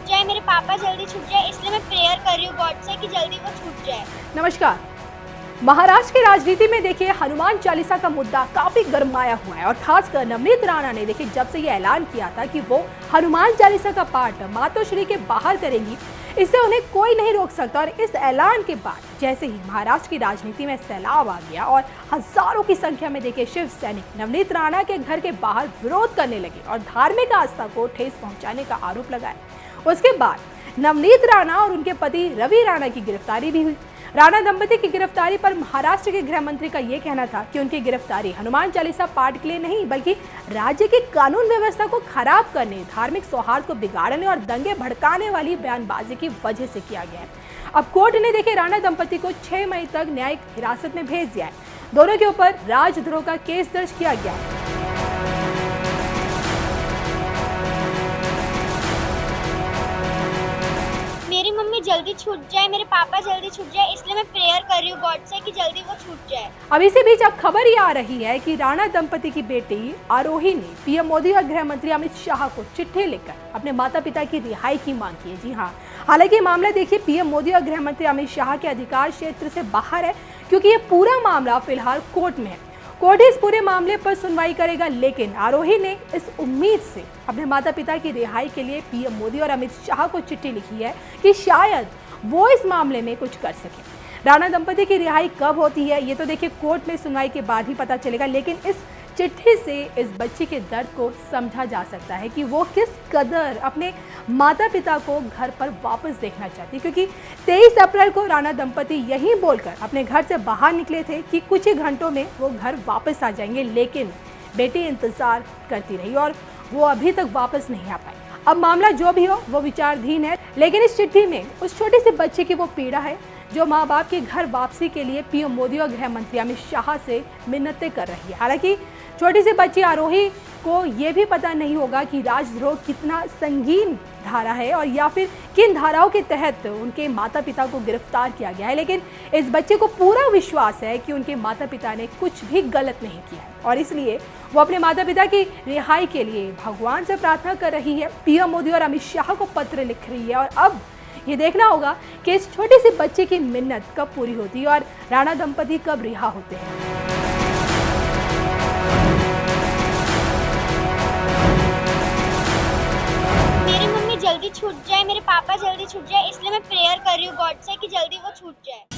जाए, मेरे पापा जल्दी छूट जाए, इसलिए मैं प्रेयर कर रही हूँ गॉड से कि जल्दी वो छूट जाए। नमस्कार। महाराष्ट्र की राजनीति में देखिए हनुमान चालीसा का मुद्दा काफी गरमाया हुआ है और खासकर नवनीत राणा ने देखिए जब से ये ऐलान किया था कि वो हनुमान चालीसा का पाठ मातोश्री के बाहर करेंगी, इससे उन्हें कोई नहीं रोक सकता। और इस ऐलान के बाद जैसे ही महाराष्ट्र की राजनीति में सैलाब आ गया और हजारों की संख्या में देखिए शिव सैनिक नवनीत राणा के घर के बाहर विरोध करने लगे और धार्मिक आस्था को ठेस पहुंचाने का आरोप लगाया। उसके बाद नवनीत राणा और उनके पति रवि राणा की गिरफ्तारी भी हुई। राणा दंपति की गिरफ्तारी पर महाराष्ट्र के गृह मंत्री का यह कहना था कि उनकी गिरफ्तारी हनुमान चालीसा पाठ के लिए नहीं बल्कि राज्य की कानून व्यवस्था को खराब करने, धार्मिक सौहार्द को बिगाड़ने और दंगे भड़काने वाली बयानबाजी की वजह से किया गया है। अब कोर्ट ने देखिए राणा दंपति को 6 मई तक न्यायिक हिरासत में भेज दिया है। दोनों के ऊपर राजद्रोह का केस दर्ज किया गया है। मेरी मम्मी जल्दी छूट जाए, मेरे पापा जल्दी छूट जाए, इसलिए मैं प्रेयर कर रही हूँ गॉड से कि जल्दी वो छूट जाए। अब इसी बीच अब खबर ये आ रही है कि राणा दंपति की बेटी आरोही ने पीएम मोदी और गृह मंत्री अमित शाह को चिट्ठी लिखकर अपने माता पिता की रिहाई की मांग की है। जी हाँ, हालांकि मामला देखिए पीएम मोदी और गृह मंत्री अमित शाह के अधिकार क्षेत्र से बाहर है, क्योंकि ये पूरा मामला फिलहाल कोर्ट में है। कोर्ट इस पूरे मामले पर सुनवाई करेगा, लेकिन आरोही ने इस उम्मीद से अपने माता पिता की रिहाई के लिए पीएम मोदी और अमित शाह को चिट्ठी लिखी है कि शायद वो इस मामले में कुछ कर सके। राणा दंपति की रिहाई कब होती है ये तो देखिए कोर्ट में सुनवाई के बाद ही पता चलेगा, लेकिन इस चिट्ठी से इस बच्ची के दर्द को समझा जा सकता है कि वो किस कदर अपने माता पिता को घर पर वापस देखना चाहती है, क्योंकि 23 अप्रैल को राणा दंपति यही बोलकर अपने घर से बाहर निकले थे कि कुछ ही घंटों में वो घर वापस आ जाएंगे, लेकिन बेटी इंतजार करती रही और वो अभी तक वापस नहीं आ पाई। अब मामला जो भी हो वो विचाराधीन है, लेकिन इस चिट्ठी में उस छोटे से बच्चे की वो पीड़ा है जो माँ बाप के घर वापसी के लिए पीएम मोदी और गृह मंत्री अमित शाह से मिन्नतें कर रही है। हालांकि छोटी सी बच्ची आरोही को ये भी पता नहीं होगा कि राजद्रोह कितना संगीन धारा है और या फिर किन धाराओं के तहत उनके माता पिता को गिरफ्तार किया गया है, लेकिन इस बच्चे को पूरा विश्वास है कि उनके माता पिता ने कुछ भी गलत नहीं किया है और इसलिए वो अपने माता पिता की रिहाई के लिए भगवान से प्रार्थना कर रही है, पीएम मोदी और अमित शाह को पत्र लिख रही है। और अब ये देखना होगा कि इस छोटे से बच्चे की मिन्नत कब पूरी होती है और राणा दंपति कब रिहा होते हैं। मेरी मम्मी जल्दी छूट जाए, मेरे पापा जल्दी छूट जाए, इसलिए मैं प्रेयर कर रही हूँ गॉड से कि जल्दी वो छूट जाए।